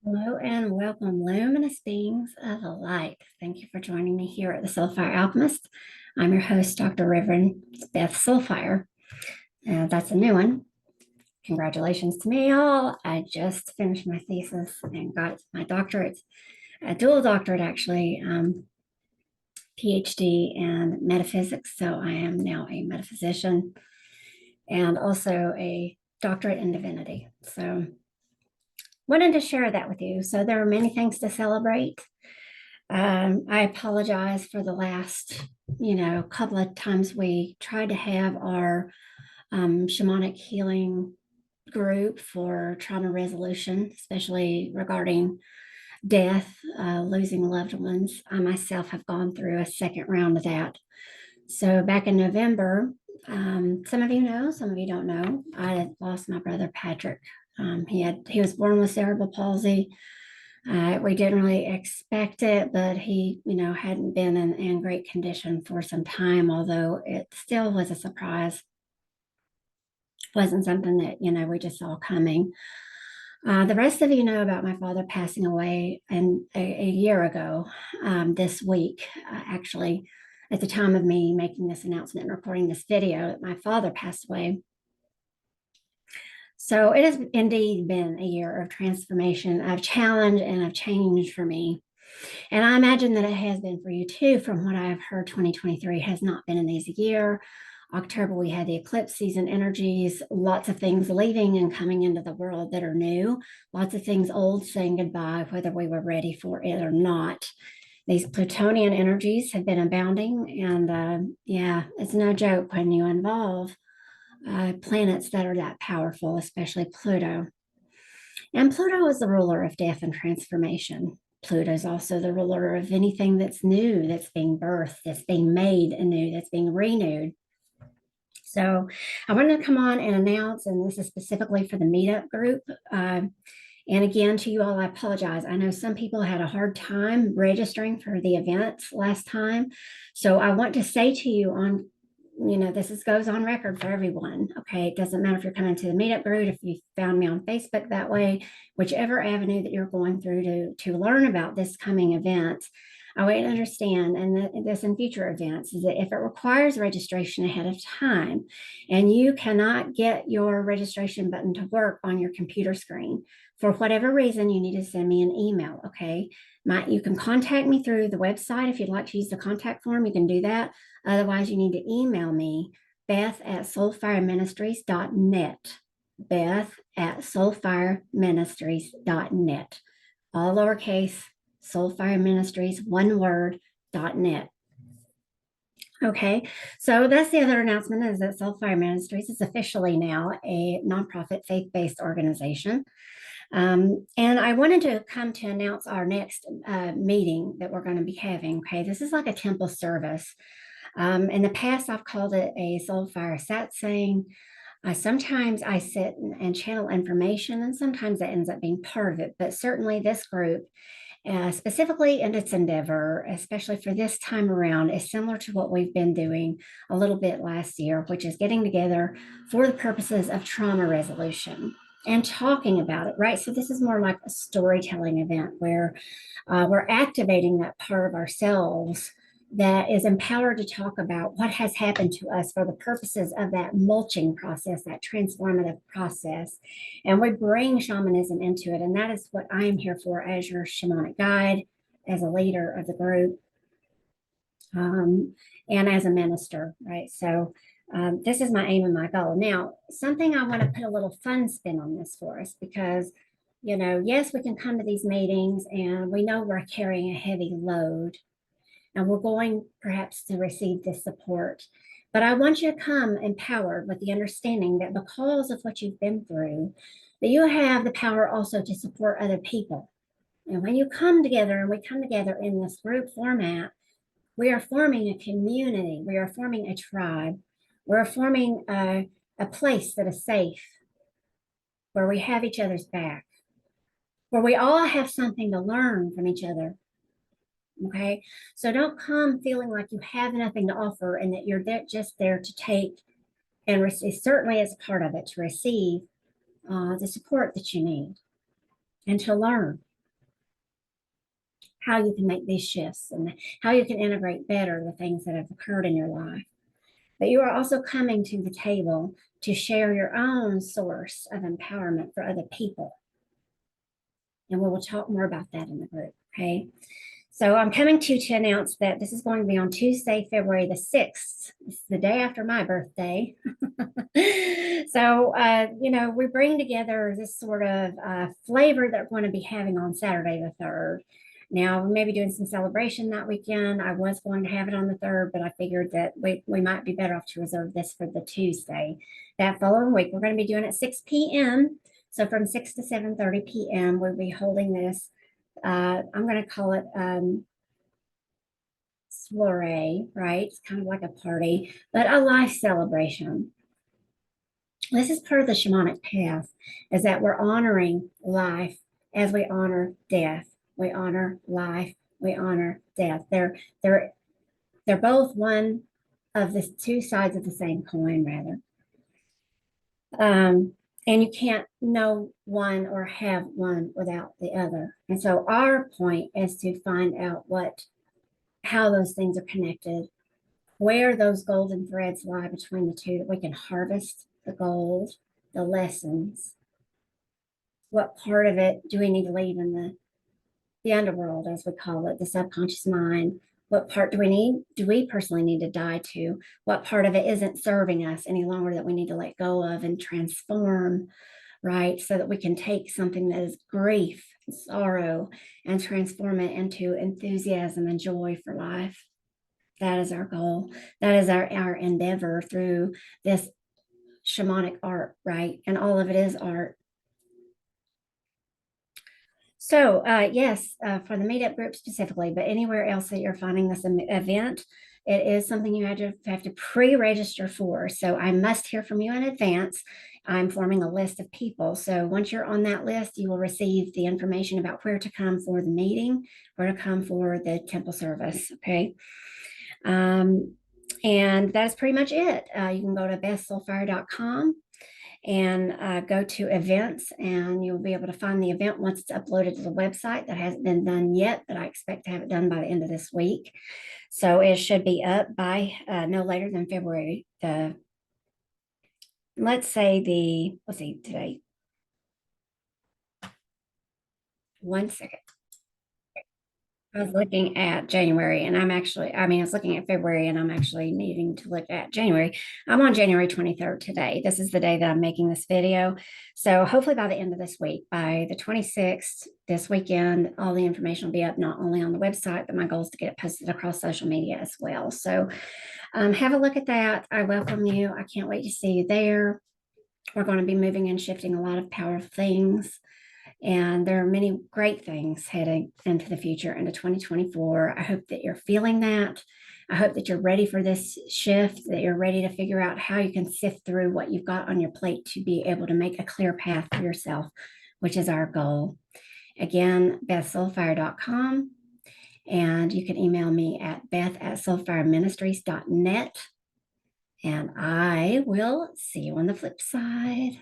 Hello and welcome, luminous beings of the light. Thank you for joining me here at the SoulFire Alchemist. I'm your host, Dr. Reverend Beth SoulFire. That's a new one. Congratulations to me, all. I just finished my thesis and got my doctorate, a dual doctorate actually, PhD in metaphysics. So I am now a metaphysician and also a doctorate in divinity. So wanted to share that with you. So there are many things to celebrate. I apologize for the last, couple of times we tried to have our shamanic healing group for trauma resolution, especially regarding death, losing loved ones. I myself have gone through a second round of that. So back in November, some of you know, some of you don't know, I lost my brother Patrick. He was born with cerebral palsy. We didn't really expect it, but he, hadn't been in great condition for some time, although it still was a surprise. Wasn't something that, we just saw coming. The rest of you know about my father passing away a year ago this week, actually, at the time of me making this announcement and recording this video, my father passed away. So it has indeed been a year of transformation, of challenge, and of change for me. And I imagine that it has been for you too. From what I've heard, 2023 has not been an easy year. October, we had the eclipse season energies, lots of things leaving and coming into the world that are new, lots of things old saying goodbye, whether we were ready for it or not. These Plutonian energies have been abounding. And it's no joke when you involve planets that are that powerful, especially Pluto. And Pluto is the ruler of death and transformation. Pluto is also the ruler of anything that's new, that's being birthed, that's being made anew, that's being renewed. So I wanted to come on and announce, and this is specifically for the meetup group. And again, to you all, I apologize. I know some people had a hard time registering for the events last time. So I want to say to you on this goes on record for everyone. Okay. It doesn't matter if you're coming to the meetup group, if you found me on Facebook that way, whichever avenue that you're going through to learn about this coming event. I want you to understand, and this in future events, is that if it requires registration ahead of time and you cannot get your registration button to work on your computer screen, for whatever reason, you need to send me an email. Okay. You can contact me through the website. If you'd like to use the contact form, you can do that. Otherwise, you need to email me, beth@soulfireministries.net. beth@soulfireministries.net. All lowercase, SoulFire Ministries, one word, .net. Okay, so that's the other announcement, is that SoulFire Ministries is officially now a nonprofit faith-based organization. And I wanted to come to announce our next meeting that we're going to be having. Okay, this is like a temple service. In the past, I've called it a SoulFire satsang. Sometimes I sit and channel information, and sometimes that ends up being part of it. But certainly this group, specifically in its endeavor, especially for this time around, is similar to what we've been doing a little bit last year, which is getting together for the purposes of trauma resolution and talking about it, right? So this is more like a storytelling event where we're activating that part of ourselves that is empowered to talk about what has happened to us for the purposes of that mulching process, that transformative process. And we bring shamanism into it. And that is what I am here for as your shamanic guide, as a leader of the group, and as a minister, right? So this is my aim and my goal. Now, something I want to put a little fun spin on this for us, because, yes, we can come to these meetings and we know we're carrying a heavy load and we're going perhaps to receive this support. But I want you to come empowered with the understanding that because of what you've been through, that you have the power also to support other people. And when you come together, and we come together in this group format, we are forming a community. We are forming a tribe. We're forming a place that is safe, where we have each other's back, where we all have something to learn from each other. Okay, so don't come feeling like you have nothing to offer and that you're just there to take and receive. Certainly, as part of it, to receive the support that you need and to learn. how you can make these shifts and how you can integrate better the things that have occurred in your life. But you are also coming to the table to share your own source of empowerment for other people. And we will talk more about that in the group, okay? So I'm coming to announce that this is going to be on Tuesday, February the 6th. It's the day after my birthday. So, we bring together this sort of flavor that we're going to be having on Saturday the 3rd. Now, we may be doing some celebration that weekend. I was going to have it on the 3rd, but I figured that we might be better off to reserve this for the Tuesday. That following week, we're going to be doing it at 6 p.m. So from 6 to 7:30 p.m., we'll be holding this. I'm going to call it soiree, right? It's kind of like a party, but a life celebration. This is part of the shamanic path, is that we're honoring life as we honor death. We honor life, we honor death. They're both one of the two sides of the same coin, rather. And you can't know one or have one without the other. And so our point is to find out how those things are connected, where those golden threads lie between the two, that we can harvest the gold, the lessons. What part of it do we need to leave in the underworld, as we call it, the subconscious mind? What part do we personally need to die to? What part of it isn't serving us any longer that we need to let go of and transform, right? So that we can take something that is grief and sorrow and transform it into enthusiasm and joy for life. That is our goal. That is our endeavor through this shamanic art, right? And all of it is art. So yes, for the meetup group specifically, but anywhere else that you're finding this event, it is something you have to pre-register for. So I must hear from you in advance. I'm forming a list of people. So once you're on that list, you will receive the information about where to come for the meeting, where to come for the temple service, okay? And that's pretty much it. You can go to bestsoulfire.com and go to events, and you'll be able to find the event once it's uploaded to the website. That hasn't been done yet, but I expect to have it done by the end of this week. So it should be up by no later than February let's see today. One second. I was looking at January, and I was looking at February, and I'm actually needing to look at January. I'm on January 23rd today. This is the day that I'm making this video. So hopefully by the end of this week, by the 26th, this weekend, all the information will be up, not only on the website, but my goal is to get it posted across social media as well. So have a look at that. I welcome you. I can't wait to see you there. We're going to be moving and shifting a lot of powerful things. And there are many great things heading into the future, into 2024. I hope that you're feeling that. I hope that you're ready for this shift, that you're ready to figure out how you can sift through what you've got on your plate to be able to make a clear path for yourself, which is our goal. Again, BethSoulFire.com. And you can email me at beth@soulfireministries.net. And I will see you on the flip side.